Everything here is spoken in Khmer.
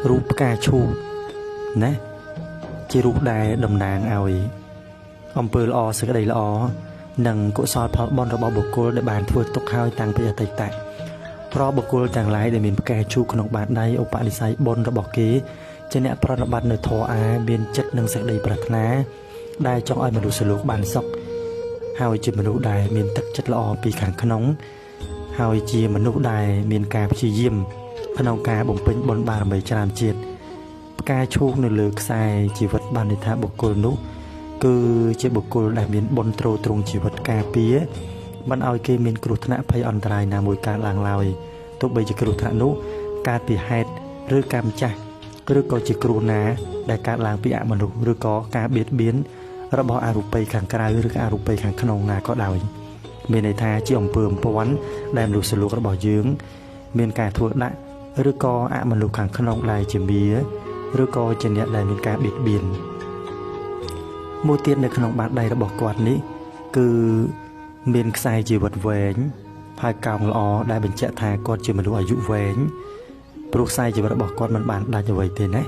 រូបផ្កាឈូកណាជារូបដែលតំណាងឲ្យអំពើល្អសេចក្តីល្អនិងកុសលផលបុណ្យរបស់បុគ្គលដែលបានធ្វើទុកហើយតាំងពីអតីតប្របុគ្គលទាំងឡាយដែលមានផ្កាឈូកក្នុងបាតដៃឧបនិស្ស័យបុណ្យរបស់គេជាអ្នកប្រតិបត្តិនៅធម៌អាមានចិត្តនិងសេចក្តីប្រាថ្នាដែលចង់ឲ្យមនុស្សលោកបានសុខហើយជាមនុស្សដែលមានទឹកចិត្តល្អពីខាងក្នុងហើយជាមនុស្សដែលមានការព្យាយាមក្នុងការបំពេញបុណ្យបារមីច្រើនជាតិផ្កាឈូកនៅលើខ្សែជីវិតបានន័យថាបុគ្គលនោះគឺជាបុគ្គលដែលមានបុណ្យទ្រទ្រង់ជីវិតការពារមិនឲ្យគេមានគ្រោះថ្នាក់ភ័យអន្តរាយណាមួយកើតឡើងឡើយទោះបីជាគ្រោះថ្នាក់នោះកើតពីហេតុឬកម្មចាស់ឬក៏ជាគ្រោះណាដែលកើតឡើងពីអមនុស្សឬក៏ការបៀតបៀនរបស់អរូបីខាងក្រៅឬក៏អរូបីខាងក្នុងណាក៏ដោយមានន័យថាជាអំពើអំព័ន្ធដែលមនុស្សលោករបស់យើងមានការធ្វើដាក់ឬក៏អមនុស្សខាងក្នុងដែលជាមាឬក៏ជាអ្នកដែលមានការបៀតបៀនមួយទៀតនៅក្នុងបាតដៃរបស់គាត់នេះគឺមានខ្សែជីវិតវែងហើយកោងល្អដែលបញ្ជាក់ថាគាត់ជាមនុស្សអាយុវែងព្រោះខ្សែជីវិតរបស់គាត់មិនបានដាច់អ្វីទេណា